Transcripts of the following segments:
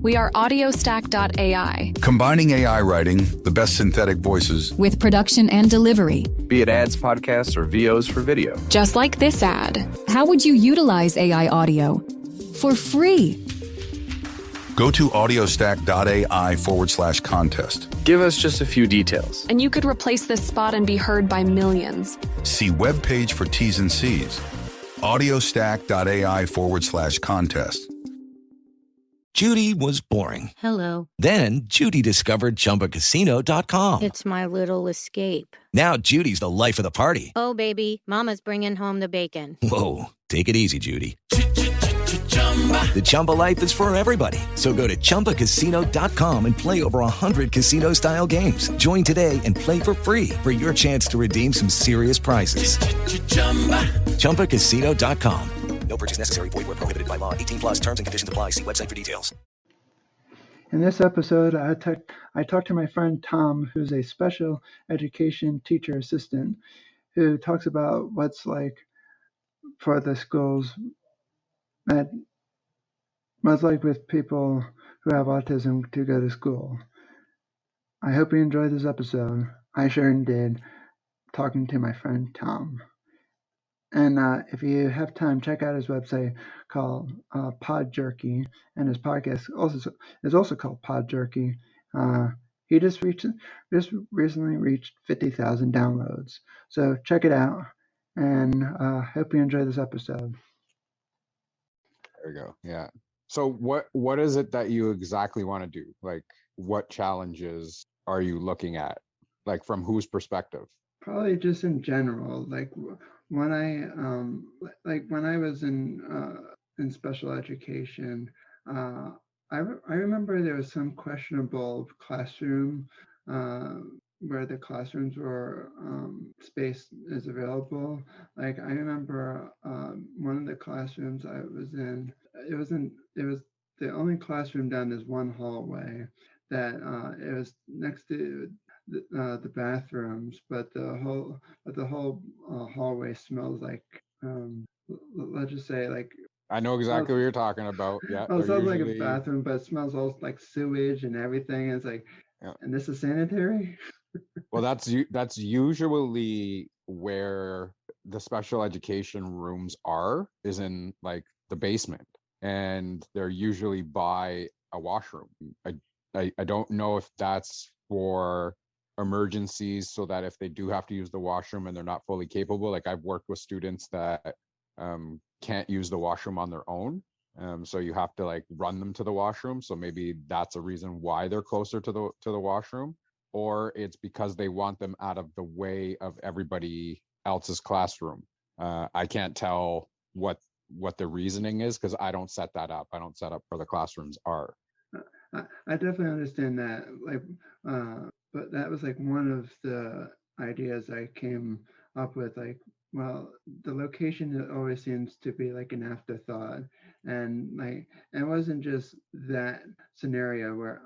We are audiostack.ai. Combining AI writing, the best synthetic voices, With production and delivery. Be it ads, podcasts, or VOs for video. Just like this ad. How would you utilize AI audio? For free. go to audiostack.ai/contest. Give us just a few details. And you could replace this spot and be heard by millions. See webpage for T's and C's. audiostack.ai/contest. Judy was boring. Hello. Then Judy discovered ChumbaCasino.com. It's my little escape. Now Judy's the life of the party. Oh, baby, mama's bringing home the bacon. Whoa, take it easy, Judy. The Chumba life is for everybody. So go to ChumbaCasino.com and play over 100 casino-style games. Join today and play for free for your chance to redeem some serious prizes. ChumbaCasino.com. No purchase necessary. Void where prohibited by law. 18+ terms and conditions apply. See website for details. In this episode, I talked to my friend Tom, who's a special education teacher assistant, who talks about what's like for the schools, what's like with people who have autism to go to school. I hope you enjoyed this episode. I sure did, talking to my friend Tom. And if you have time, check out his website called Podjerky, and his podcast is also called Podjerky. He just recently reached 50,000 downloads. So check it out, and hope you enjoy this episode. There we go. Yeah. So what is it that you exactly want to do? Like, what challenges are you looking at? Like, from whose perspective? Probably just in general, like when I was in special education, I remember there was some questionable classroom where the classrooms were space is available. Like I remember one of the classrooms I was in, it was the only classroom down this one hallway that it was next to the bathrooms, but the whole hallway smells like let's just say like, I know exactly what you're talking about. Yeah. it sounds like a bathroom, but it smells all like sewage and everything. It's like, yeah. And this is sanitary. Well, that's usually where the special education rooms is in like the basement, and they're usually by a washroom. I don't know if that's for emergencies, so that if they do have to use the washroom and they're not fully capable, like I've worked with students that can't use the washroom on their own, so you have to like run them to the washroom. So maybe that's a reason why they're closer to the washroom, or it's because they want them out of the way of everybody else's classroom. I can't tell what the reasoning is, because I don't set that up. I don't set up where the classrooms are. I definitely understand that, like, but that was like one of the ideas I came up with. Like, well, the location always seems to be like an afterthought, and like it wasn't just that scenario where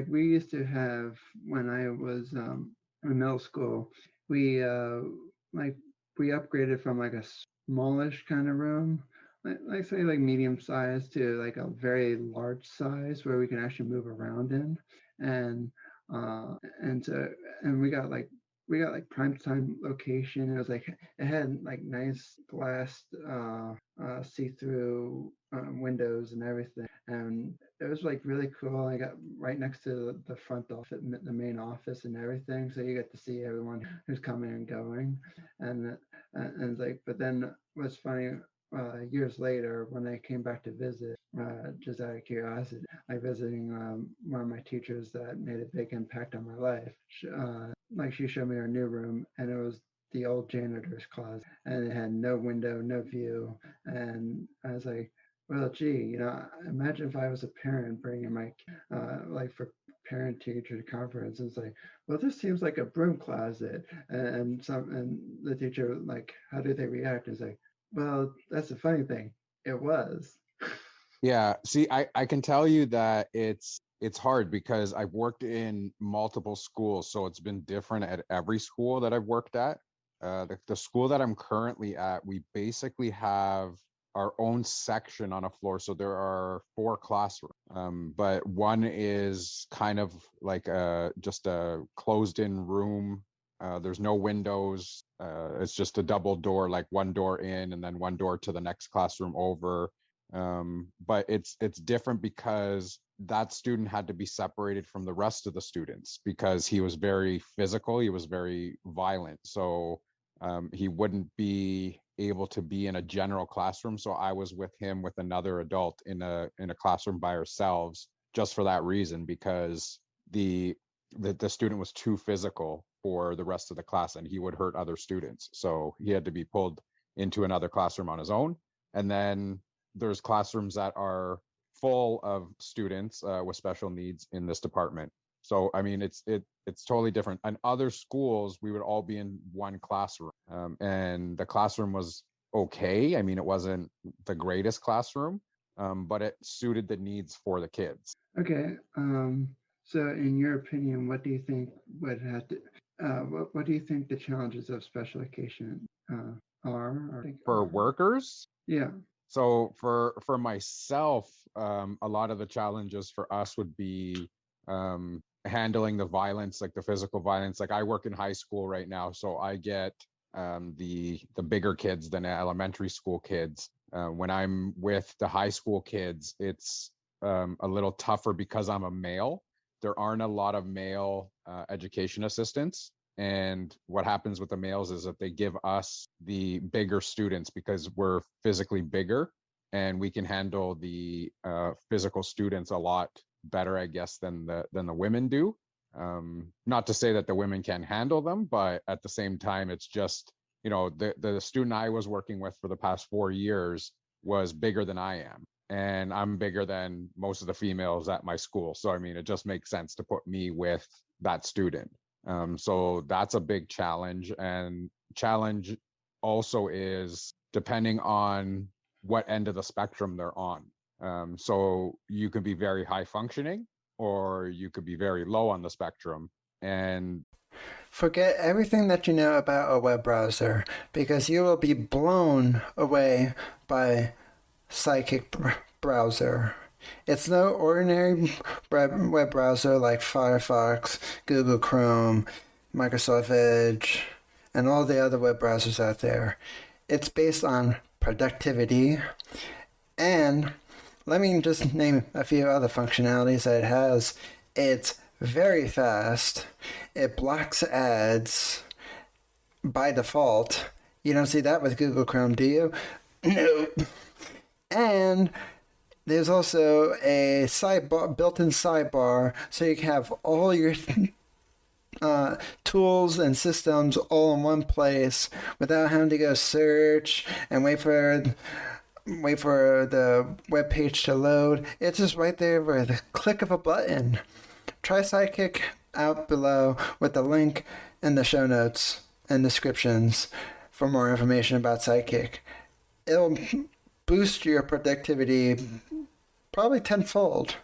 we used to have when I was in middle school, we upgraded from like a smallish kind of room, like say like medium size, to like a very large size where we can actually move around in, and we got like prime time location. It was like it had like nice glass see-through windows and everything, and it was like really cool. I got right next to the front office, the main office, and everything, so you get to see everyone who's coming and going, and it's like. But then what's funny, years later, when I came back to visit, just out of curiosity, like visiting one of my teachers that made a big impact on my life, she showed me our new room, and it was the old janitor's closet, and it had no window, no view, and I was like, well, gee, imagine if I was a parent bringing my for parent teacher conference, and it's like, well, this seems like a broom closet, and the teacher, like, how do they react? It's like, well, that's the funny thing. It was. Yeah. See, I can tell you that it's hard because I've worked in multiple schools, so it's been different at every school that I've worked at. The school that I'm currently at, we basically have our own section on a floor. So there are 4 classrooms, but one is kind of like just a closed-in room. There's no windows. It's just a double door, like one door in and then one door to the next classroom over. But it's different because that student had to be separated from the rest of the students because he was very physical. He was very violent. So he wouldn't be able to be in a general classroom. So I was with him with another adult in a classroom by ourselves, just for that reason, because the student was too physical for the rest of the class and he would hurt other students. So he had to be pulled into another classroom on his own. And then there's classrooms that are full of students with special needs in this department. So I mean, it's totally different. In other schools, we would all be in one classroom, and the classroom was okay. I mean, it wasn't the greatest classroom, but it suited the needs for the kids. Okay. So in your opinion, what do you think would have to, what do you think the challenges of special education are? For workers? Yeah. So for myself, a lot of the challenges for us would be handling the violence, like the physical violence. Like I work in high school right now, so I get the bigger kids than elementary school kids. When I'm with the high school kids, it's a little tougher because I'm a male. There aren't a lot of male education assistants. And what happens with the males is that they give us the bigger students because we're physically bigger and we can handle the physical students a lot better, I guess, than the women do. Not to say that the women can handle them, but at the same time, it's just, you know, the student I was working with for the past 4 years was bigger than I am. And I'm bigger than most of the females at my school. So, I mean, it just makes sense to put me with that student. So that's a big challenge. And challenge also is depending on what end of the spectrum they're on. So you can be very high functioning or you could be very low on the spectrum. And forget everything that you know about a web browser because you will be blown away by Psychic browser. It's no ordinary web browser like Firefox, Google Chrome, Microsoft Edge, and all the other web browsers out there. It's based on productivity, and let me just name a few other functionalities that it has. It's very fast. It blocks ads by default. You don't see that with Google Chrome, do you? No. And there's also a sidebar, built-in sidebar, so you can have all your tools and systems all in one place without having to go search and wait for the web page to load. It's just right there with a click of a button. Try Sidekick out below with the link in the show notes and descriptions for more information about Sidekick. It'll boost your productivity probably tenfold,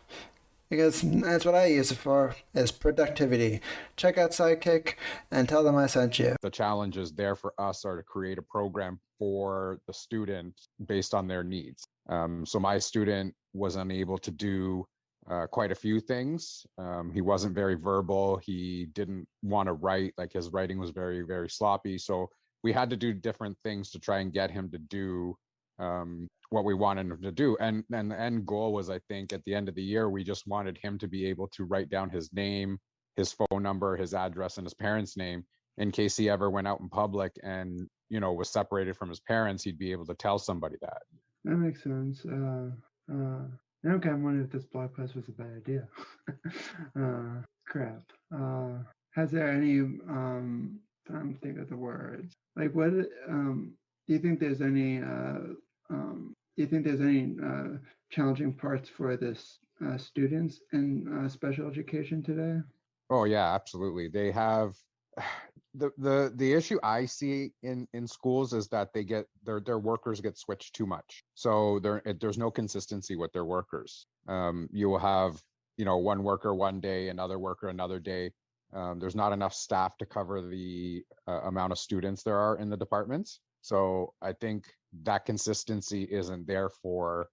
because that's what I use it for, is productivity. Check out Sidekick and tell them I sent you. The challenges there for us are to create a program for the student based on their needs. So my student was unable to do quite a few things. He wasn't very verbal. He didn't want to write, like his writing was very, very sloppy. So we had to do different things to try and get him to do what we wanted him to do. And the end goal was, I think, at the end of the year, we just wanted him to be able to write down his name, his phone number, his address, and his parents' name in case he ever went out in public and, you know, was separated from his parents, he'd be able to tell somebody that. That makes sense. Now I'm kind of wondering if this blog post was a bad idea. Crap. Has there any, I'm trying to think of the words. Like, what, do you think there's any, challenging parts for this students in special education today? Oh yeah, absolutely. They have the issue I see in schools is that they get their workers get switched too much. So there's no consistency with their workers. You will have, you know, one worker one day, another worker another day. There's not enough staff to cover the amount of students there are in the departments. So I think that consistency isn't there for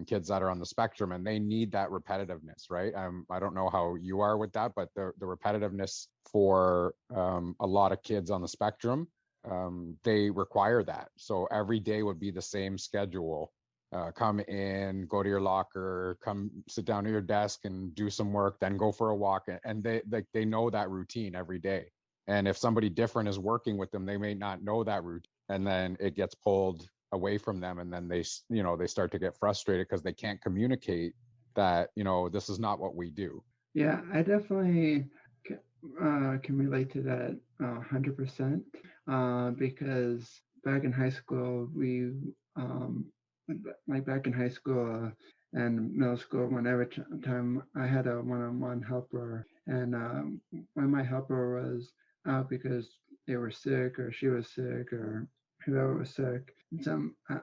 kids that are on the spectrum, and they need that repetitiveness, right? I don't know how you are with that, but the repetitiveness for a lot of kids on the spectrum, they require that. So every day would be the same schedule. Come in, go to your locker, come sit down at your desk and do some work, then go for a walk. And they know that routine every day. And if somebody different is working with them, they may not know that routine, and then it gets pulled away from them, and then they start to get frustrated because they can't communicate that this is not what we do. Yeah, I definitely can relate to that 100%, because back in high school, back in high school and middle school, whenever time I had a one-on-one helper, and when my helper was out because they were sick or she was sick or whoever was sick,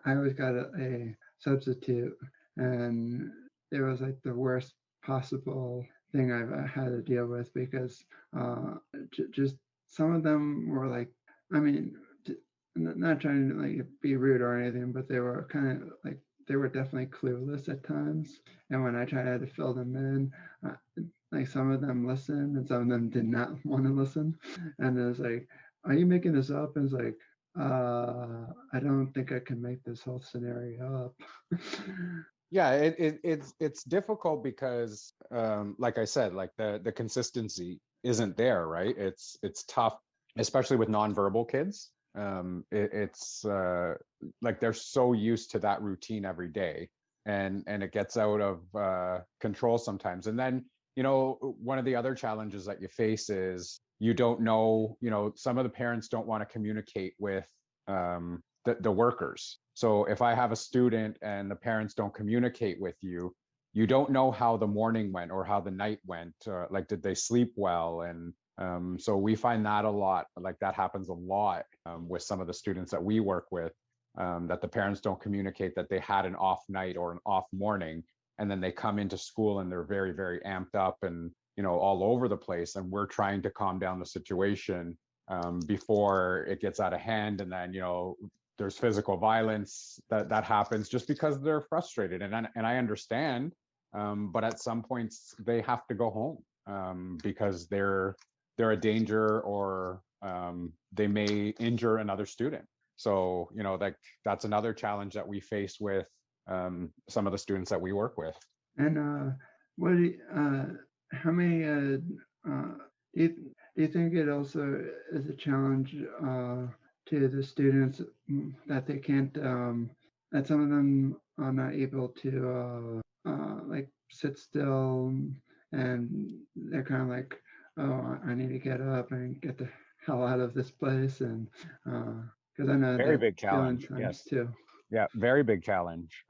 I always got a substitute, and it was like the worst possible thing I've had to deal with, because just some of them were like, I mean, not trying to like be rude or anything, but they were kind of like, they were definitely clueless at times. And when I tried to fill them in, like some of them listened and some of them did not want to listen. And it was like, are you making this up? And it's like, I don't think I can make this whole scenario up. Yeah, it's difficult because, like I said, like the consistency isn't there, right? It's tough, especially with nonverbal kids. It's like they're so used to that routine every day, and it gets out of control sometimes. And then one of the other challenges that you face is you don't know, some of the parents don't want to communicate with the workers. So if I have a student and the parents don't communicate with you, you don't know how the morning went or how the night went. Like, did they sleep well? And so we find that a lot, like that happens a lot with some of the students that we work with, that the parents don't communicate that they had an off night or an off morning, and then they come into school and they're very, very amped up and all over the place, and we're trying to calm down the situation before it gets out of hand, and then there's physical violence that happens just because they're frustrated, and I understand, but at some points they have to go home because they're a danger, or they may injure another student. So that's another challenge that we face with some of the students that we work with. And what do how many do you think it also is a challenge to the students that they can't, that some of them are not able to like sit still, and they're kind of like, oh, I need to get up and get the hell out of this place, and because I know Very that big challenge. yes, Yes. too. Yeah, very big challenge.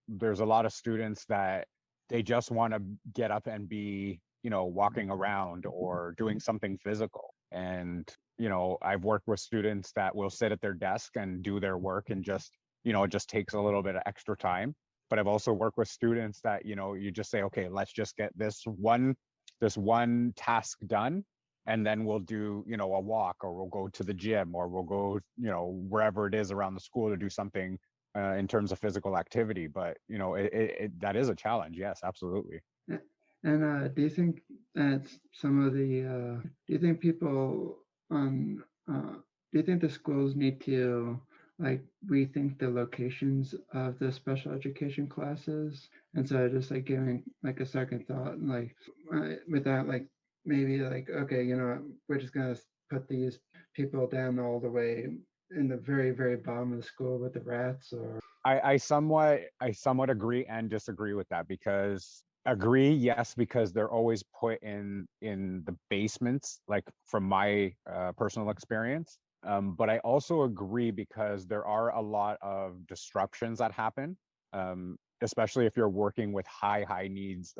There's a lot of students that they just want to get up and be, walking around or doing something physical. And, I've worked with students that will sit at their desk and do their work, and just, it just takes a little bit of extra time. But I've also worked with students that, you just say, okay, let's just get this one task done, and then we'll do, a walk, or we'll go to the gym, or we'll go, wherever it is around the school to do something in terms of physical activity. But that is a challenge. Yes, absolutely. And do you think that some of the do you think people on do you think the schools need to like rethink the locations of the special education classes, and so just like giving like a second thought, like without like maybe like, okay, we're just gonna put these people down all the way in the very, very bottom of the school with the rats? Or I somewhat agree and disagree with that, because agree, yes, because they're always put in the basements, like from my personal experience. But I also agree because there are a lot of disruptions that happen, especially if you're working with high needs,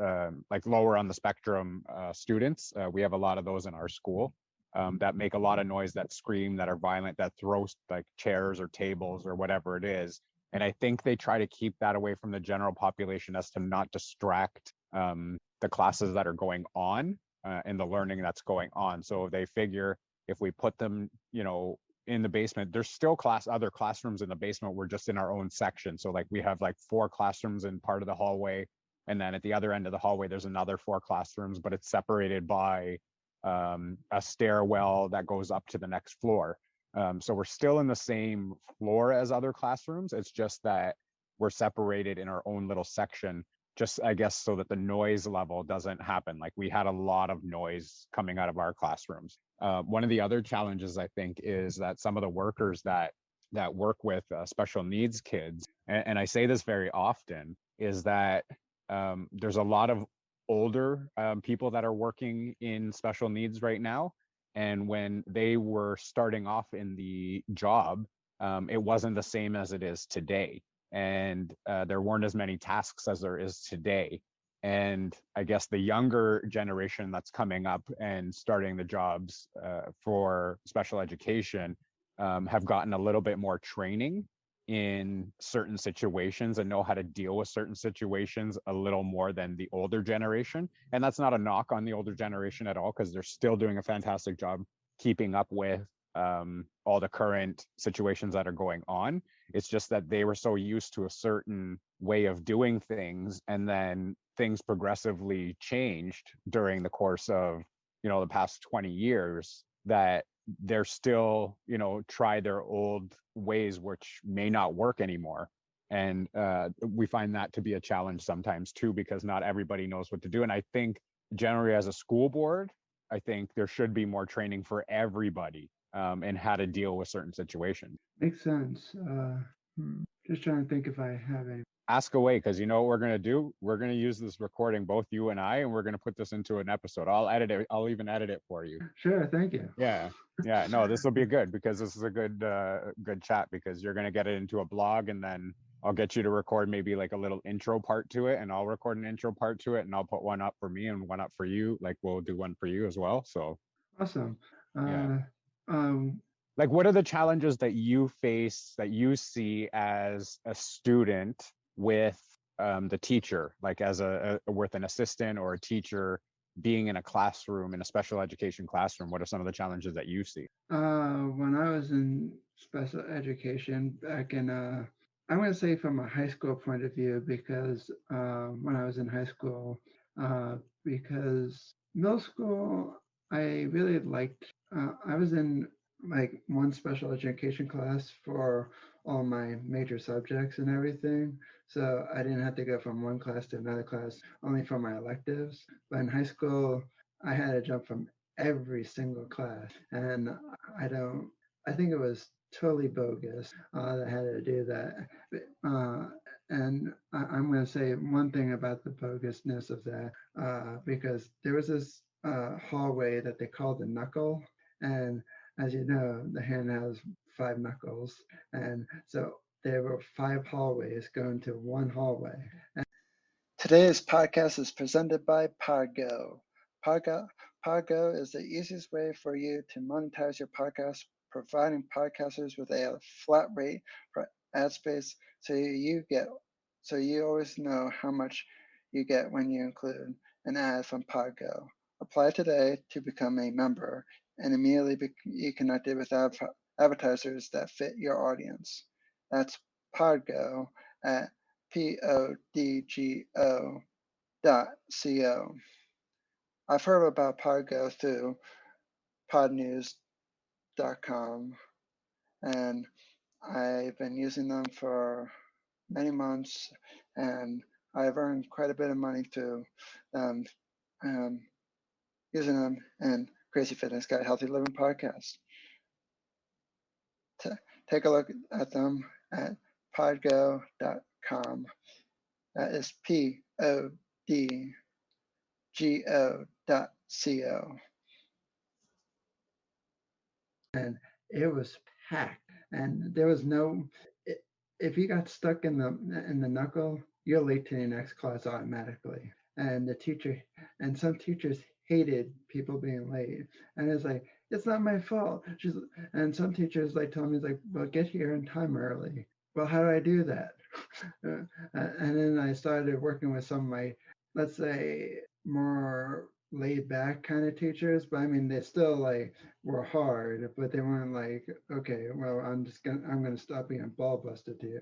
like lower on the spectrum students. We have a lot of those in our school that make a lot of noise, that scream, that are violent, that throw like chairs or tables or whatever it is. And I think they try to keep that away from the general population, as to not distract the classes that are going on and the learning that's going on. So they figure if we put them, in the basement. There's still other classrooms in the basement. We're just in our own section. So like we have like 4 classrooms in part of the hallway. And then at the other end of the hallway, there's another 4 classrooms, but it's separated by a stairwell that goes up to the next floor. So we're still in the same floor as other classrooms. It's just that we're separated in our own little section, just I guess so that the noise level doesn't happen. Like we had a lot of noise coming out of our classrooms. One of the other challenges I think is that some of the workers that work with special needs kids, and I say this very often, is that there's a lot of older people that are working in special needs right now. And when they were starting off in the job, it wasn't the same as it is today. And there weren't as many tasks as there is today. And I guess the younger generation that's coming up and starting the jobs for special education have gotten a little bit more training in certain situations and know how to deal with certain situations a little more than the older generation. And that's not a knock on the older generation at all, because they're still doing a fantastic job keeping up with all the current situations that are going on. It's just that they were so used to a certain way of doing things, and then things progressively changed during the course of, the past 20 years, that they're still, try their old ways, which may not work anymore. And we find that to be a challenge sometimes too, because not everybody knows what to do. And I think generally as a school board, I think there should be more training for everybody and how to deal with certain situations. Makes sense. Just trying to think if I have any. Ask away, because you know what we're going to do? We're going to use this recording, both you and I, and we're going to put this into an episode. I'll edit it. I'll even edit it for you. Sure. Thank you. Yeah. No, this will be good, because this is a good chat, because you're going to get it into a blog, and then I'll get you to record maybe like a little intro part to it, and I'll record an intro part to it, and I'll put one up for me and one up for you. Like we'll do one for you as well. So awesome. Yeah. Like, what are the challenges that you face, that you see as a student with the teacher, like as with an assistant or a teacher being in a classroom, in a special education classroom? What are some of the challenges that you see? When I was in special education back in, I'm going to say from a high school point of view, because when I was in high school, because middle school, I really liked, I was in like one special education class for all my major subjects and everything. So I didn't have to go from one class to another class, only for my electives. But in high school, I had to jump from every single class. And I think it was totally bogus that I had to do that. And I'm going to say one thing about the bogusness of that, because there was this hallway that they called the knuckle. And as you know, the hand has 5 knuckles. And so there were 5 hallways going to one hallway. And today's podcast is presented by Podgo. Podgo is the easiest way for you to monetize your podcast, providing podcasters with a flat rate for ad space, so you always know how much you get when you include an ad from Podgo. Apply today to become a member and immediately be connected with advertisers that fit your audience. That's Podgo at podgo.co. I've heard about Podgo through podnews.com, and I've been using them for many months, and I've earned quite a bit of money through using them and Crazy Fitness Guy Healthy Living podcast. Take a look at them at podgo.com. That is podgo.co. And it was packed, and there was no. If you got stuck in the knuckle, you're late to your next class automatically. And the teacher, and some teachers hated people being late, and it's like, it's not my fault. And some teachers like told me, like, well, get here in time early. Well, how do I do that? And then I started working with some of my, let's say, more laid back kind of teachers, but I mean, they still like were hard, but they weren't like, okay, well, I'm gonna stop being ball busted to you.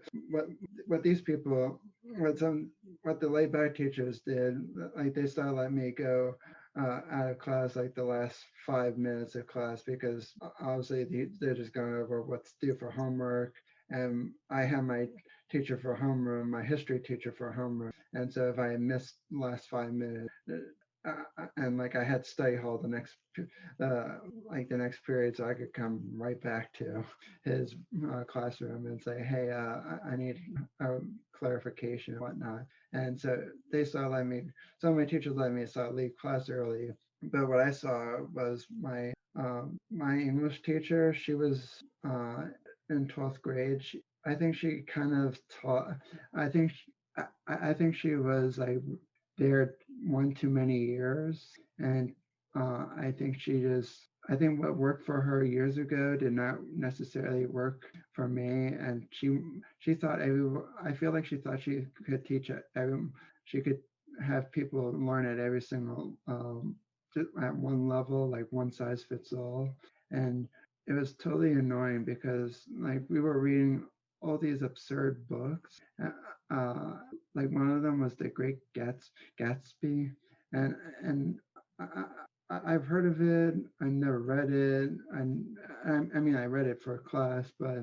What these people, what the laid back teachers did, like they started letting me go out of class like the last 5 minutes of class because obviously they're just going over what's due for homework. And I had my teacher for homeroom, my history teacher for homeroom. And so if I missed the last 5 minutes, and like I had study hall the next period, so I could come right back to his classroom and say, hey, I need clarification and whatnot. And so they started letting me, some of my teachers let me start leave class early. But what I saw was my English teacher. She was in 12th grade. I think she kind of taught. I think I think she was like there one too many years, and I think I think what worked for her years ago did not necessarily work for me, and she thought I feel like she thought she could teach she could have people learn at every single at one level, like one size fits all, and it was totally annoying because like we were reading all these absurd books. Like one of them was The Great Gatsby, and I've heard of it. I never read it. I mean, I read it for a class, but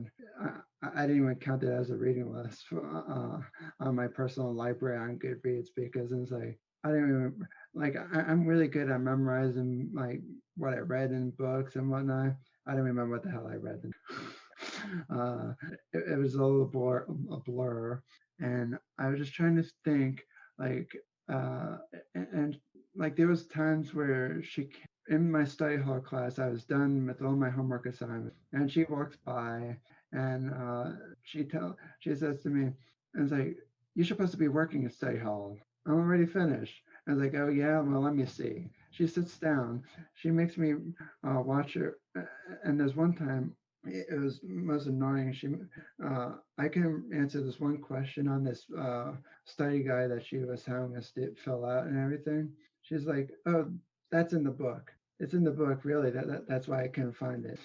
I didn't even count it as a reading list on my personal library on Goodreads because it's like I didn't even like. I'm really good at memorizing like what I read in books and whatnot. I don't remember what the hell I read. It was all a blur, and I was just trying to think, like, and like there was times where in my study hall class, I was done with all my homework assignments, and she walks by, and she says to me, and it's like, you're supposed to be working in study hall. I'm already finished. I was like, oh yeah, well let me see. She sits down. She makes me watch her, and there's one time it was most annoying. I can answer this one question on this study guide that she was having us fill out and everything. She's like, "Oh, that's in the book. It's in the book, really. That's why I couldn't find it."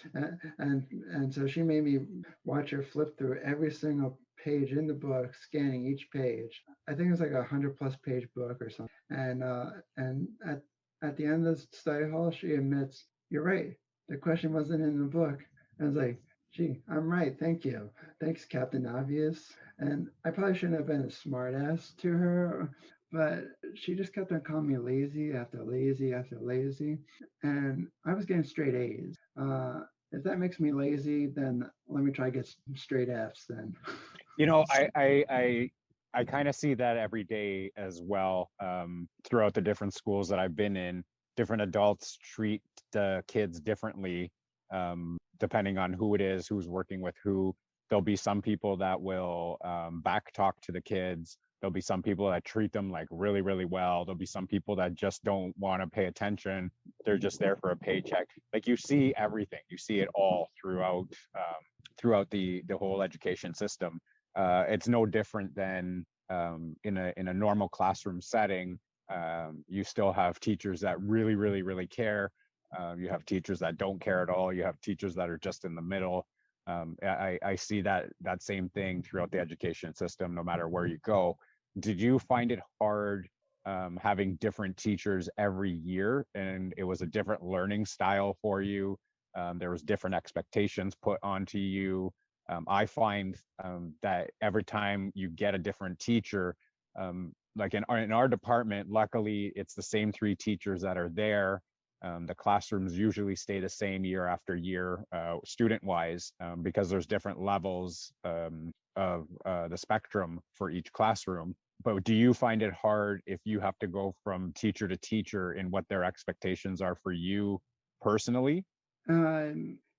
And so she made me watch her flip through every single page in the book, scanning each page. I think it's like 100+ page book or something. And at the end of the study hall, she admits, "You're right. The question wasn't in the book." I was like, gee, I'm right. Thank you. Thanks, Captain Obvious. And I probably shouldn't have been a smart ass to her, but she just kept on calling me lazy after lazy after lazy. And I was getting straight A's. If that makes me lazy, then let me try to get straight F's then. You know, I kind of see that every day as well. Throughout the different schools that I've been in, different adults treat the kids differently. Depending on who it is, who's working with who. There'll be some people that will back talk to the kids. There'll be some people that treat them like really, really well. There'll be some people that just don't want to pay attention. They're just there for a paycheck. Like you see everything. You see it all throughout the whole education system. It's no different than in a normal classroom setting. You still have teachers that really, really, really care. You have teachers that don't care at all. You have teachers that are just in the middle. I see that same thing throughout the education system, no matter where you go. Did you find it hard having different teachers every year, and it was a different learning style for you? There was different expectations put onto you. I find that every time you get a different teacher, like in our department, luckily it's the same 3 teachers that are there. The classrooms usually stay the same year after year, student-wise, because there's different levels of the spectrum for each classroom. But do you find it hard if you have to go from teacher to teacher in what their expectations are for you personally?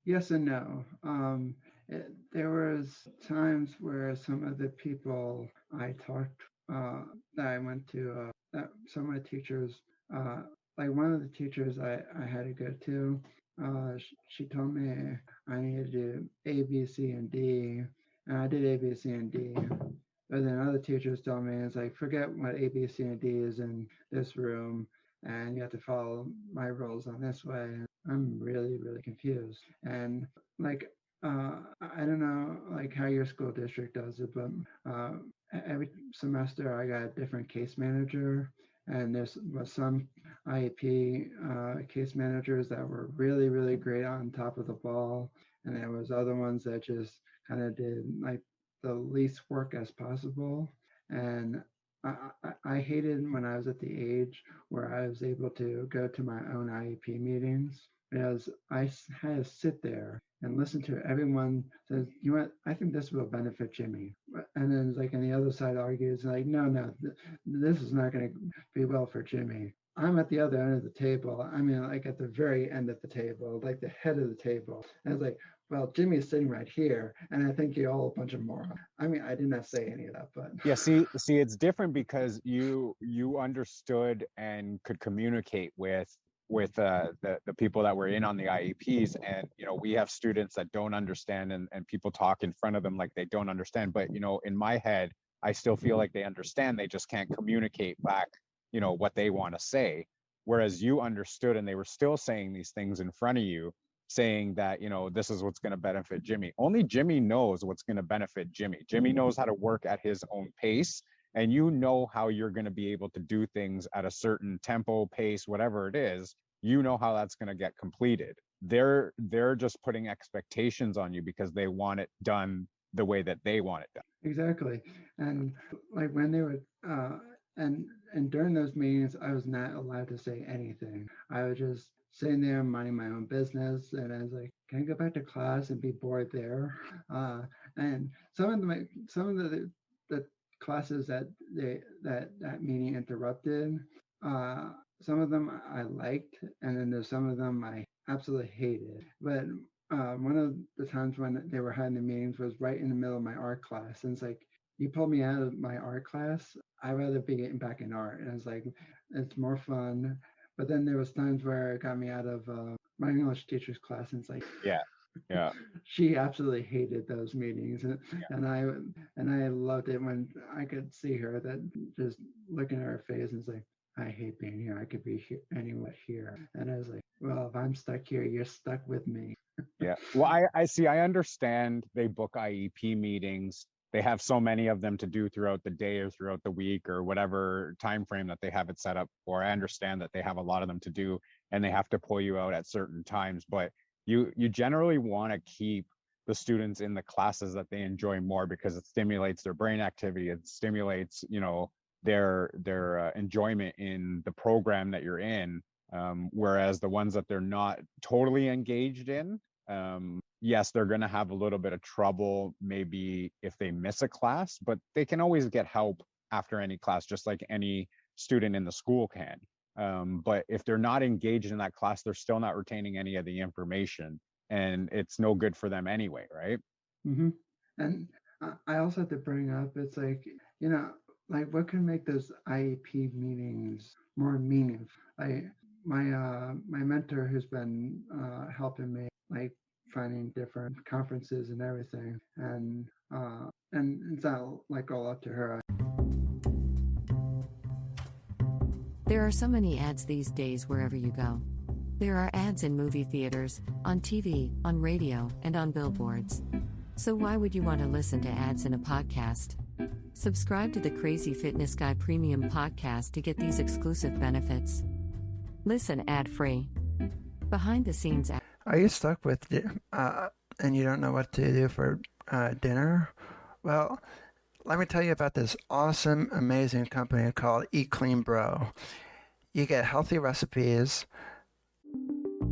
Yes and no. There was times where some of the people I talked that I went to, some of my teachers, like one of the teachers I had to go to, she told me I needed to do A, B, C, and D, and I did A, B, C, and D. But then other teachers told me, it's like, forget what A, B, C, and D is in this room. and you have to follow my rules on this way. I'm really, really confused. And like, I don't know like how your school district does it, but every semester I got a different case manager, and there was some IEP case managers that were really, really great on top of the ball, and there was other ones that just kind of did like the least work as possible. And I hated when I was at the age where I was able to go to my own IEP meetings, because I had to sit there and listen to everyone says, you know what, I think this will benefit Jimmy. And then like on the other side argues like, no, this is not going to be well for Jimmy. I'm at the other end of the table. I mean, like at the very end of the table, like the head of the table. And it's like, well, Jimmy is sitting right here, and I think you're all a bunch of morons. I mean, I did not say any of that, but Yeah, see, it's different because you understood and could communicate with the people that were in on the IEPs, and we have students that don't understand, and people talk in front of them like they don't understand. But in my head, I still feel like they understand. They just can't communicate back, what they want to say. Whereas you understood, and they were still saying these things in front of you, saying that this is what's going to benefit Jimmy. Only Jimmy knows what's going to benefit Jimmy. Jimmy knows how to work at his own pace, and how you're going to be able to do things at a certain tempo, pace, whatever it is. How that's going to get completed. They're just putting expectations on you because they want it done the way that they want it done. Exactly. And like when they would and during those meetings, I was not allowed to say anything. I was just sitting there minding my own business, and I was like, can I go back to class and be bored there? And some of the classes that that meeting interrupted, some of them I liked, and then there's some of them I absolutely hated. But one of the times when they were having the meetings was right in the middle of my art class, and it's like, you pulled me out of my art class. I'd rather be getting back in art. And it's like, it's more fun. But then there was times where it got me out of my English teacher's class, and it's like, yeah, she absolutely hated those meetings, and I loved it when I could see her that just looking at her face and say, I hate being here. I could be here anywhere here. And I was like, well, if I'm stuck here, you're stuck with me. Yeah. Well, I see. I understand they book IEP meetings. They have so many of them to do throughout the day or throughout the week or whatever time frame that they have it set up for. I understand that they have a lot of them to do, and they have to pull you out at certain times. But you generally want to keep the students in the classes that they enjoy more, because it stimulates their brain activity. It stimulates, their enjoyment in the program that you're in. Whereas the ones that they're not totally engaged in, yes, they're going to have a little bit of trouble maybe if they miss a class, but they can always get help after any class, just like any student in the school can. But if they're not engaged in that class, they're still not retaining any of the information, and it's no good for them anyway, right? Mm-hmm. And I also have to bring up, it's like, like what can make those IEP meetings more meaningful? Like my mentor, who's been helping me, like finding different conferences and everything, and it's not like all up to her. There are so many ads these days wherever you go. There are ads in movie theaters, on TV, on radio, and on billboards. So why would you want to listen to ads in a podcast? Subscribe to the Crazy Fitness Guy Premium Podcast to get these exclusive benefits. Listen ad-free. Behind the scenes. Are you stuck with and you don't know what to do for dinner? Well, let me tell you about this awesome, amazing company called Eat Clean Bro. You get healthy recipes.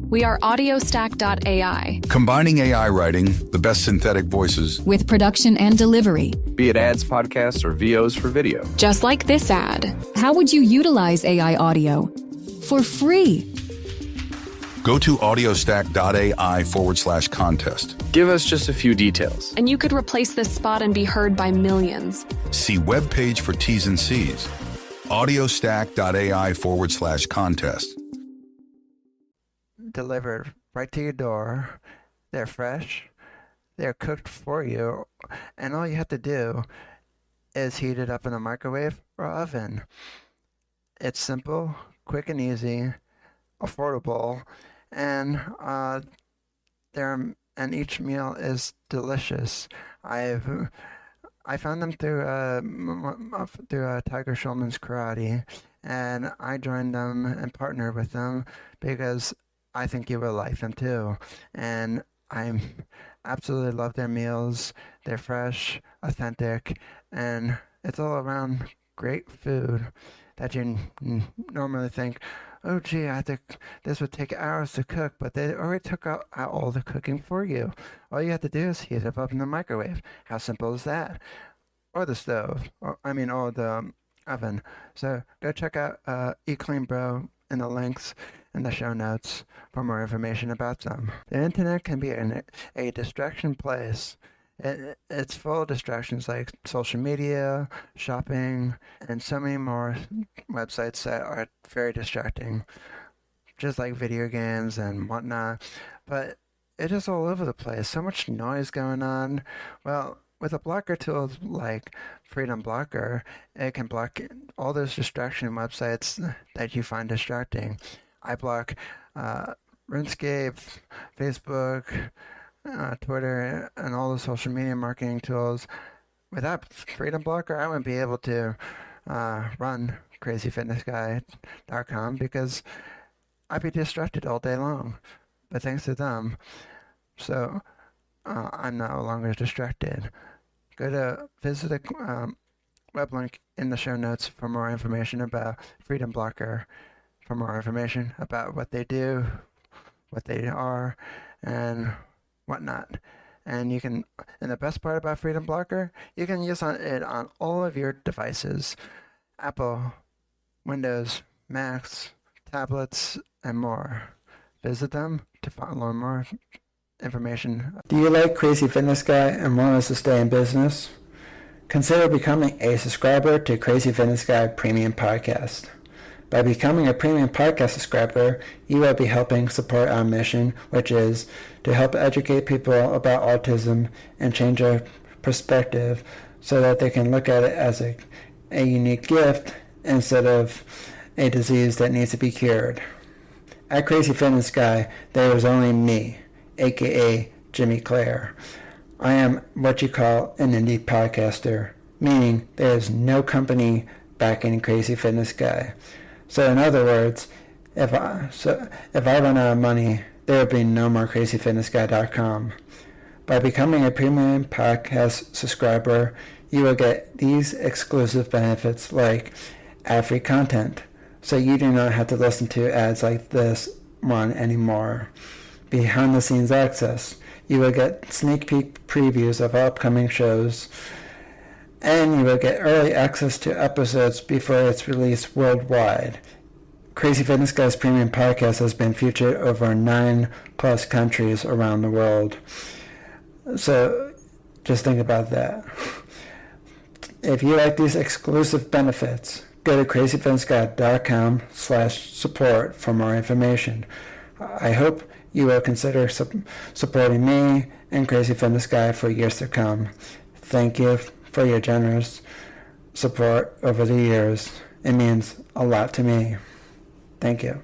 We are audiostack.ai. Combining AI writing, the best synthetic voices, with production and delivery. Be it ads, podcasts, or VOs for video. Just like this ad. How would you utilize AI audio? For free. Go to audiostack.ai/contest. Give us just a few details. And you could replace this spot and be heard by millions. See webpage for T's and C's. audiostack.ai/contest. Delivered right to your door. They're fresh. They're cooked for you. And all you have to do is heat it up in a microwave or oven. It's simple, quick and easy, affordable, and and each meal is delicious. I found them through Tiger Schulman's Karate, and I joined them and partnered with them because I think you will like them too. And I absolutely love their meals. They're fresh, authentic, and it's all around great food that you normally think, oh gee, I think this would take hours to cook, but they already took out all the cooking for you. All you have to do is heat it up in the microwave. How simple is that? Or the stove, or the oven. So go check out Eat Clean Bro in the links in the show notes for more information about them. The internet can be a distraction place. It's full of distractions like social media, shopping, and so many more websites that are very distracting, just like video games and whatnot. But it is all over the place. So much noise going on. Well, with a blocker tool like Freedom Blocker, it can block all those distraction websites that you find distracting. I block RuneScape, Facebook, Twitter, and all the social media marketing tools. Without Freedom Blocker, I wouldn't be able to run CrazyFitnessGuy.com because I'd be distracted all day long. But thanks to them, so I'm no longer distracted. Visit the web link in the show notes for more information about Freedom Blocker, for more information about what they do, what they are, and whatnot. And the best part about Freedom Blocker, you can use it on all of your devices: Apple, Windows, Macs, tablets, and more. Visit them to learn more information. Do you like Crazy Fitness Guy and want us to stay in business? Consider becoming a subscriber to Crazy Fitness Guy Premium Podcast. By becoming a premium podcast subscriber, you will be helping support our mission, which is to help educate people about autism and change their perspective so that they can look at it as a unique gift instead of a disease that needs to be cured. At Crazy Fitness Guy, there is only me, aka Jimmy Clare. I am what you call an indie podcaster, meaning there is no company backing Crazy Fitness Guy. So in other words, if I run out of money, there will be no more CrazyFitnessGuy.com. By becoming a premium podcast subscriber, you will get these exclusive benefits like ad-free content, so you do not have to listen to ads like this one anymore. Behind the scenes access. You will get sneak peek previews of upcoming shows, and you will get early access to episodes before it's released worldwide. Crazy Fitness Guy's premium podcast has been featured over 9+ countries around the world. So just think about that. If you like these exclusive benefits, go to crazyfitnessguy.com/support for more information. I hope you will consider supporting me and Crazy Fitness Guy for years to come. Thank you for your generous support over the years. It means a lot to me. Thank you.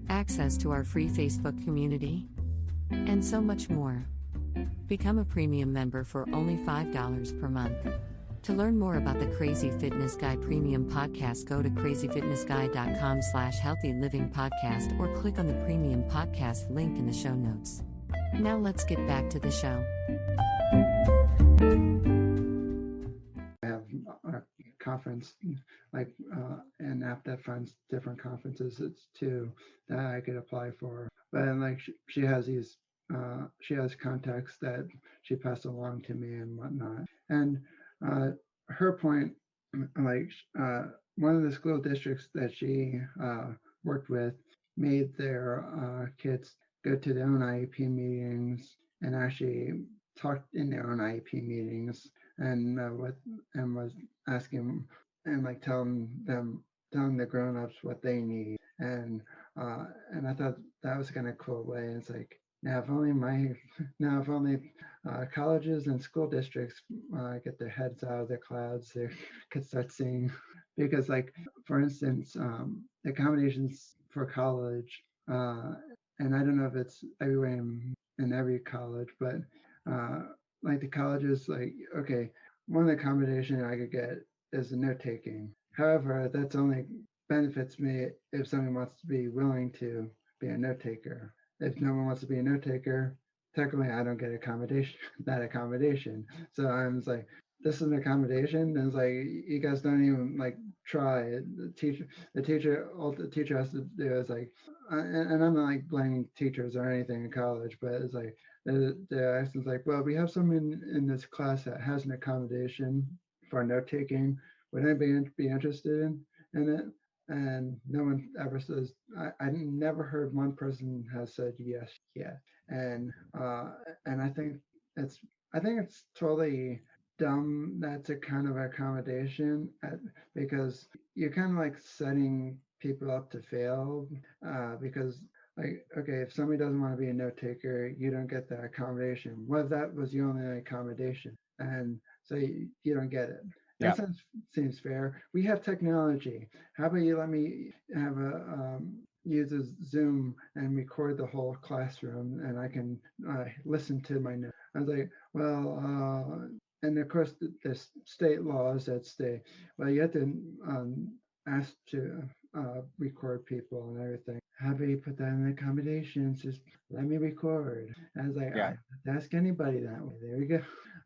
Access to our free Facebook community, and so much more. Become a premium member for only $5 per month. To learn more about the Crazy Fitness Guy Premium Podcast, go to crazyfitnessguy.com/healthylivingpodcast or click on the Premium Podcast link in the show notes. Now let's get back to the show. I have a conference, an app that finds different conferences. It's two that I could apply for. But she has these, she has contacts that she passed along to me and whatnot. And her point, one of the school districts that she worked with made their kids go to their own IEP meetings and actually talk in their own IEP meetings and was asking and telling the grown-ups what they need, and I thought that was kind of cool way. It's like, now if only colleges and school districts get their heads out of their clouds, they could start seeing because like, for instance, accommodations for college, and I don't know if it's everywhere in every college, but like the colleges, like, okay, one accommodation I could get is a note taking. However, that's only benefits me if someone wants to be willing to be a note taker. If no one wants to be a note taker, technically I don't get accommodation, that accommodation. So I'm just like, this is an accommodation, and it's like, you guys don't even like try it. All the teacher has to do is like, and I'm not like blaming teachers or anything in college, but it's like the accent's like, well, we have someone in this class that has an accommodation for note taking. Would anybody be interested in it? And no one ever says. I never heard one person has said yes yet. And it's I think it's totally dumb. That's a kind of accommodation because you're kind of like setting people up to fail, because like, okay, if somebody doesn't want to be a note taker, you don't get that accommodation. Well, that was the only accommodation, and so you don't get it. Yeah. That seems fair. We have technology. How about you let me have a use a Zoom and record the whole classroom, and I can listen to my notes. I was like, well, and of course there's state laws that say, well, you have to ask to record people and everything. How about you put that in the accommodations? Just let me record. And I was like, Yeah. I'd ask anybody that way. There we go.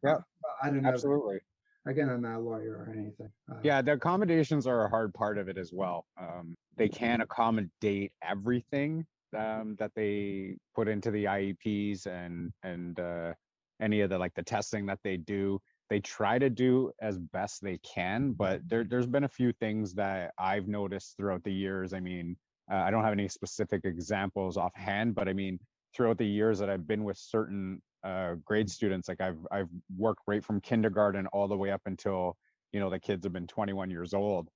Yeah. I don't know. Absolutely. Again, I'm not a lawyer or anything. Yeah, the accommodations are a hard part of it as well. They can't accommodate everything that they put into the IEPs and any of the like the testing that they do. They try to do as best they can, but there's been a few things that I've noticed throughout the years. I mean, I don't have any specific examples offhand, but I mean, throughout the years that I've been with certain grade students, like I've worked right from kindergarten all the way up until, you know, the kids have been 21 years old.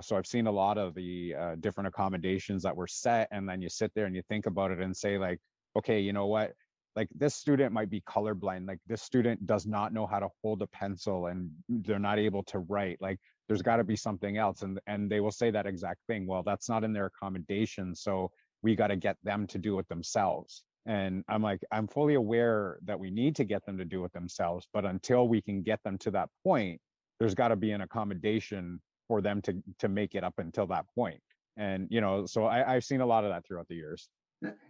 So I've seen a lot of the different accommodations that were set, and then you sit there and you think about it and say like, okay, you know what? Like this student might be colorblind. Like this student does not know how to hold a pencil and they're not able to write. Like there's got to be something else. And they will say that exact thing. Well, that's not in their accommodation. So we got to get them to do it themselves. And I'm like, I'm fully aware that we need to get them to do it themselves. But until we can get them to that point, there's got to be an accommodation for them to make it up until that point. And, you know, so I've seen a lot of that throughout the years.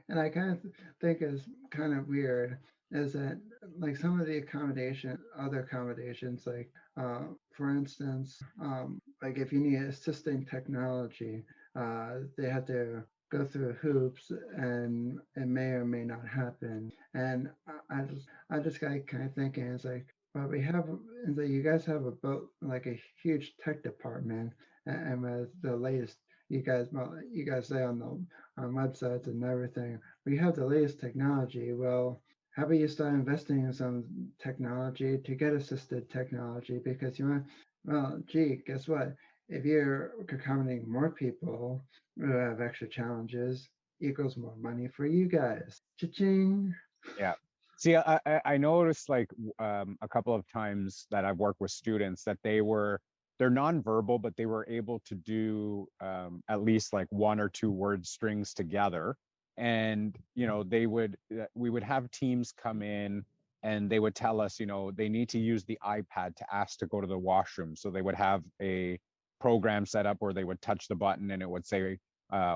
And I kind of think is kind of weird is that like some of the other accommodations, like for instance, like if you need assisting technology, they have to go through hoops, and it may or may not happen. And I just got kind of thinking, it's like, well, you guys have like a huge tech department, and with the latest, you guys say on websites and everything, we have the latest technology. Well, how about you start investing in some technology to get assisted technology? Because well, gee, guess what? If you're accommodating more people who have extra challenges, equals more money for you guys. Cha-ching. Yeah. See, I noticed like a couple of times that I've worked with students that they're nonverbal, but they were able to do at least like one or two word strings together. And, you know, we would have teams come in and they would tell us, you know, they need to use the iPad to ask to go to the washroom. So they would have a program set up where they would touch the button and it would say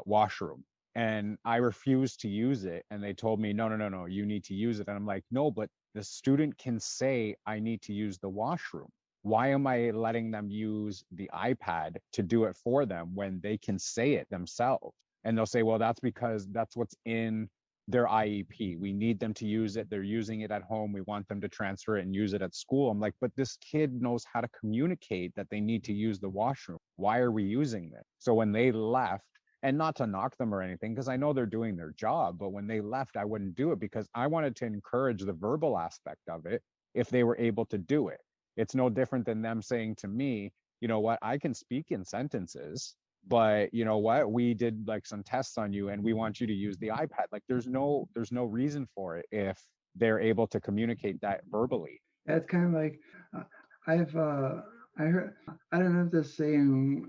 washroom. And I refused to use it. And they told me, no, you need to use it. And I'm like, no, but the student can say, I need to use the washroom. Why am I letting them use the iPad to do it for them when they can say it themselves? And they'll say, well, that's because that's what's in their IEP. We need them to use it. They're using it at home. We want them to transfer it and use it at school. I'm like, but this kid knows how to communicate that they need to use the washroom. Why are we using this? So when they left, and not to knock them or anything, because I know they're doing their job, but when they left, I wouldn't do it because I wanted to encourage the verbal aspect of it if they were able to do it. It's no different than them saying to me, you know what, I can speak in sentences, but you know what, we did like some tests on you and we want you to use the iPad. Like there's no reason for it if they're able to communicate that verbally. It's kind of like I heard, I don't know if the saying,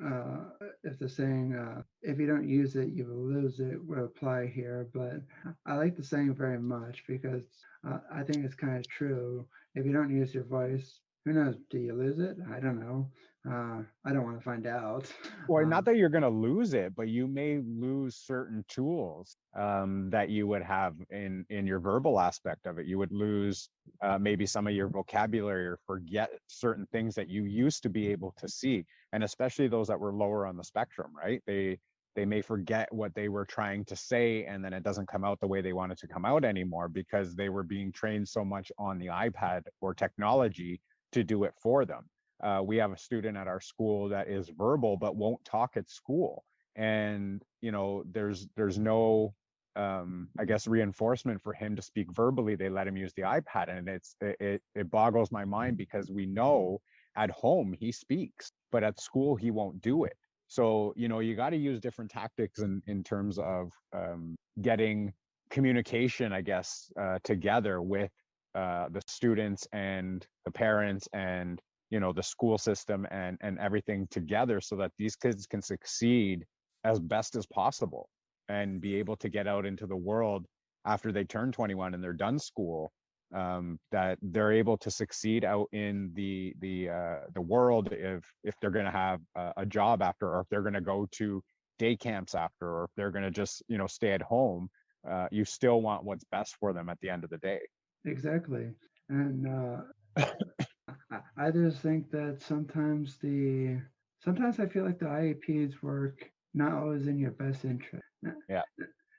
if you don't use it, you will lose it will apply here, but I like the saying very much because I think it's kind of true. If you don't use your voice, who knows? Do you lose it? I don't know. I don't want to find out. Or not that you're going to lose it, but you may lose certain tools that you would have in your verbal aspect of it. You would lose maybe some of your vocabulary or forget certain things that you used to be able to see, and especially those that were lower on the spectrum, right? They may forget what they were trying to say, and then it doesn't come out the way they want it to come out anymore because they were being trained so much on the iPad or technology to do it for them. We have a student at our school that is verbal but won't talk at school, and there's no I guess reinforcement for him to speak verbally. They let him use the iPad, and it boggles my mind because we know at home he speaks, but at school he won't do it. So you got to use different tactics in terms of getting communication, I guess, together with the students and the parents and the school system and everything together so that these kids can succeed as best as possible and be able to get out into the world after they turn 21 and they're done school, that they're able to succeed out in the world if they're going to have a job after, or if they're going to go to day camps after, or if they're going to just stay at home. You still want what's best for them at the end of the day. Exactly. And I just think that sometimes I feel like the IEPs work not always in your best interest. Yeah.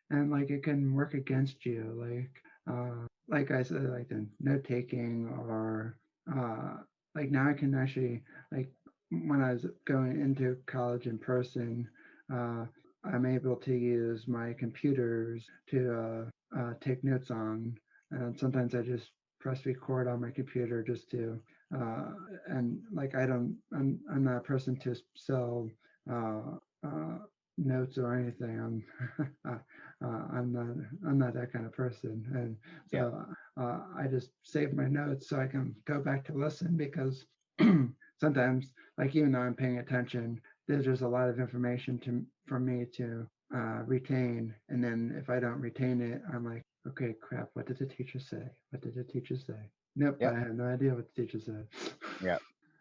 And like it can work against you. Like I said, like the note taking, or like now I can actually, like when I was going into college in person, I'm able to use my computers to take notes on, and sometimes I just press record on my computer just to and like I'm not a person to sell notes or anything. I'm not that kind of person, and so I just save my notes so I can go back to listen, because sometimes, like, even though I'm paying attention, there's just a lot of information for me to retain, and then if I don't retain it, I'm like, okay, crap, what did the teacher say? What did the teacher say? Nope, I have no idea what the teacher said. Yeah,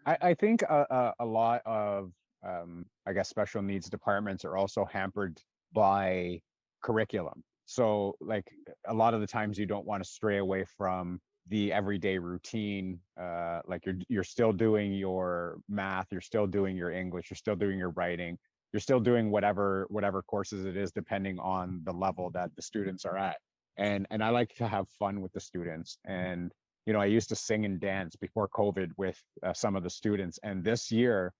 I think a lot of I guess special needs departments are also hampered by curriculum. So like a lot of the times you don't want to stray away from the everyday routine. Like you're still doing your math, you're still doing your English, you're still doing your writing, you're still doing whatever courses it is, depending on the level that the students are at. And I like to have fun with the students. And I used to sing and dance before COVID with some of the students. And this year,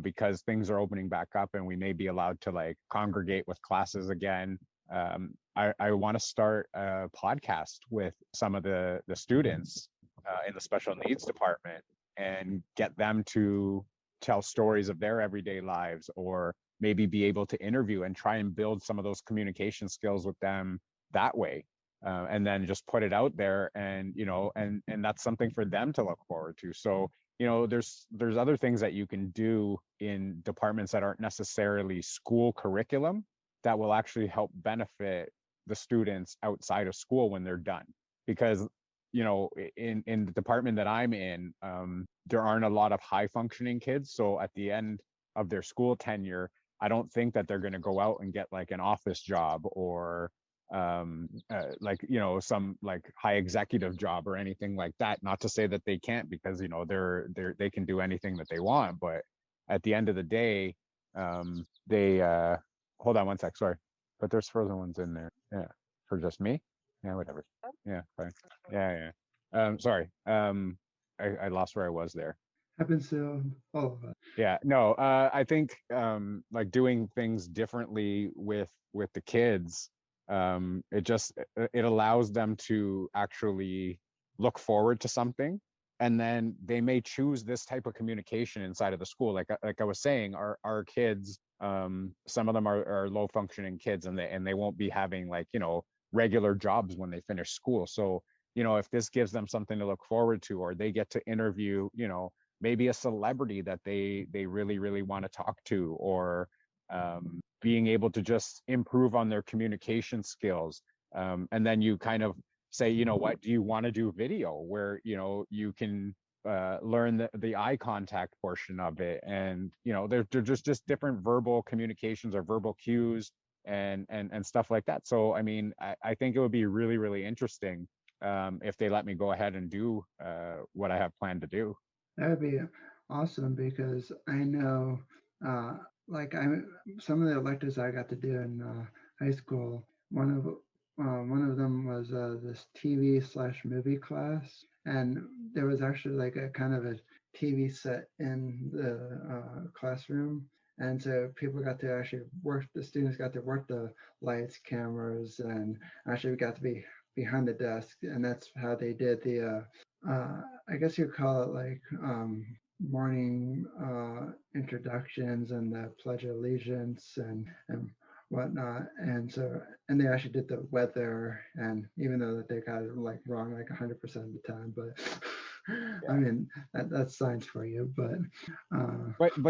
because things are opening back up and we may be allowed to like congregate with classes again, I want to start a podcast with some of the students in the special needs department and get them to tell stories of their everyday lives, or maybe be able to interview and try and build some of those communication skills with them that way. And then just put it out there, and and that's something for them to look forward to. So there's other things that you can do in departments that aren't necessarily school curriculum that will actually help benefit the students outside of school when they're done. Because in the department that I'm in, there aren't a lot of high functioning kids. So at the end of their school tenure, I don't think that they're going to go out and get like an office job or some like high executive job or anything like that. Not to say that they can't, because they can do anything that they want, but at the end of the day, they hold on one sec, sorry, but there's further ones in there. Yeah, for just me. Yeah, whatever. Yeah, fine. Yeah. Sorry, I lost where I was there. Happens to all of us. Yeah, no, I think like doing things differently with the kids, it allows them to actually look forward to something, and then they may choose this type of communication inside of the school. Like I was saying, our kids, some of them are low functioning kids, and they won't be having like regular jobs when they finish school. So if this gives them something to look forward to, or they get to interview maybe a celebrity that they really, really want to talk to, or being able to just improve on their communication skills. And then you kind of say, you know what, do you want to do video where, you know, you can learn the eye contact portion of it, and you know, they're just different verbal communications or verbal cues and stuff like that. So I mean, I think it would be really, really interesting if they let me go ahead and do what I have planned to do. That would be awesome, because I know like some of the electives I got to do in high school, one of them was this TV/movie class, and there was actually like a kind of a TV set in the classroom, and so people got to actually work. The students got to work the lights, cameras, and actually got to be behind the desk, and that's how they did the I guess you'd call it like morning introductions and the Pledge of Allegiance and whatnot. And so, and they actually did the weather, and even though that they got it like wrong like 100% of the time, but I mean, that's science for you. But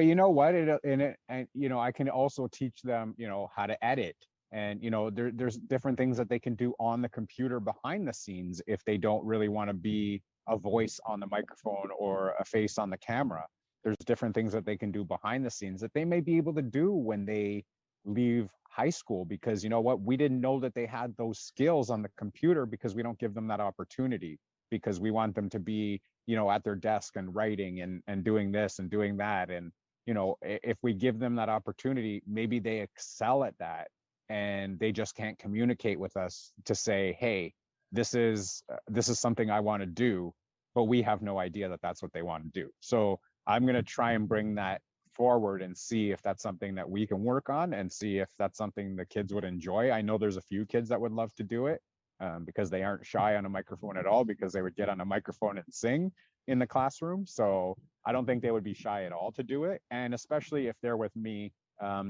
you know what, and you know, I can also teach them, you know, how to edit. And, you know, there's different things that they can do on the computer behind the scenes if they don't really want to be a voice on the microphone or a face on the camera. There's different things that they can do behind the scenes that they may be able to do when they leave high school, because you know what, we didn't know that they had those skills on the computer because we don't give them that opportunity, because we want them to be, you know, at their desk and writing and doing this and doing that. And, you know, if we give them that opportunity, maybe they excel at that, and they just can't communicate with us to say, hey, this is something I want to do, but we have no idea that that's what they want to do. So I'm going to try and bring that forward and see if that's something that we can work on, and see if that's something the kids would enjoy. I know there's a few kids that would love to do it because they aren't shy on a microphone at all, because they would get on a microphone and sing in the classroom. So I don't think they would be shy at all to do it. And especially if they're with me,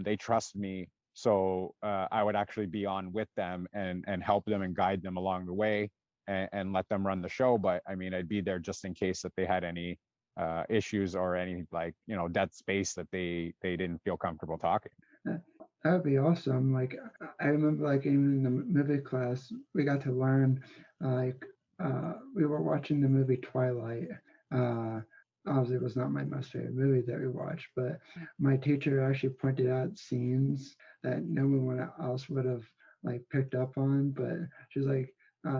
they trust me. So I would actually be on with them and help them and guide them along the way, and let them run the show. But I mean, I'd be there just in case that they had any issues or any, like, you know, dead space that they didn't feel comfortable talking. That would be awesome. Like, I remember, like, in the movie class, we got to learn, like, we were watching the movie Twilight. Obviously, it was not my most favorite movie that we watched, but my teacher actually pointed out scenes that no one else would have, like, picked up on. But she was like,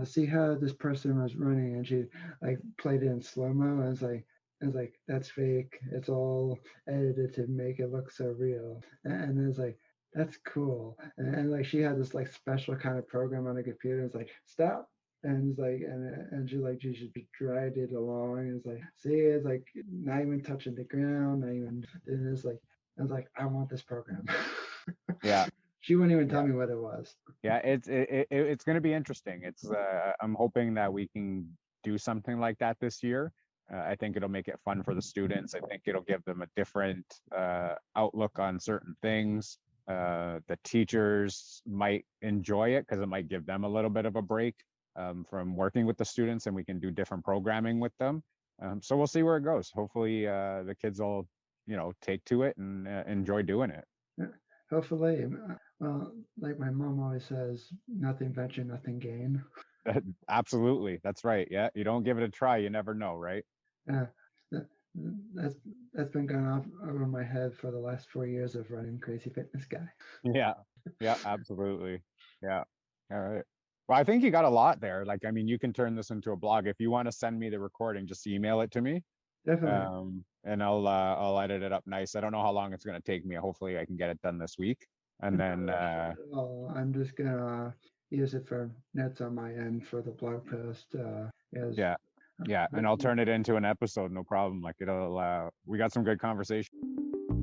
see how this person was running, and she, like, played it in slow-mo. I was like, that's fake. It's all edited to make it look so real. And it was like, that's cool. And like, she had this like special kind of program on the computer. It's like, stop. And it's like, and she should dragged it along. And it's like, see, it's like not even touching the ground, not even. And it's like, I was like, I want this program. Yeah. She wouldn't even tell me what it was. Yeah, it's going to be interesting. It's I'm hoping that we can do something like that this year. I think it'll make it fun for the students. I think it'll give them a different outlook on certain things. The teachers might enjoy it because it might give them a little bit of a break from working with the students, and we can do different programming with them. So we'll see where it goes. Hopefully the kids will, you know, take to it and enjoy doing it. Yeah, hopefully. Well, like my mom always says, nothing venture, nothing gain. Absolutely. That's right. Yeah. You don't give it a try, you never know, right? That's been going off over my head for the last 4 years of running Crazy Fitness Guy. Yeah. Yeah, absolutely. Yeah. All right. Well, I think you got a lot there. Like, I mean, you can turn this into a blog. If you want to send me the recording, just email it to me. Definitely. And I'll edit it up nice. I don't know how long it's going to take me. Hopefully I can get it done this week. And then I'm just gonna use it for notes on my end for the blog post. Yeah, and I'll turn it into an episode, no problem. Like, it'll we got some good conversation.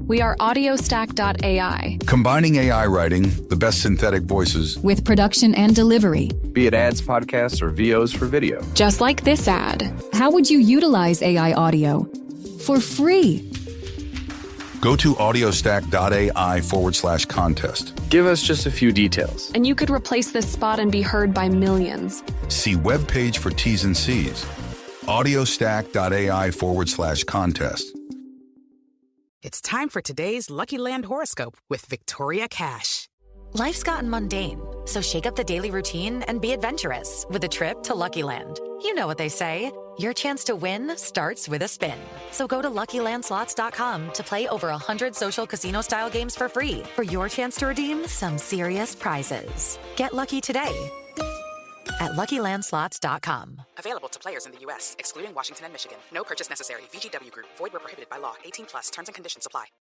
We are audiostack.ai Combining AI writing, the best synthetic voices, with production and delivery, Be it ads, podcasts, or VOs for video. just like this ad. How would you utilize AI audio? For free. go to audiostack.ai/contest. Give us just a few details. And you could replace this spot and be heard by millions. See webpage for T's and C's. audiostack.ai/contest. It's time for today's Lucky Land horoscope with Victoria Cash. Life's gotten mundane, so shake up the daily routine and be adventurous with a trip to Lucky Land. You know what they say, your chance to win starts with a spin. So go to LuckyLandSlots.com to play over 100 social casino-style games for free for your chance to redeem some serious prizes. Get lucky today at LuckyLandSlots.com. Available to players in the U.S., excluding Washington and Michigan. No purchase necessary. VGW Group. Void where prohibited by law. 18+. Terms and conditions apply.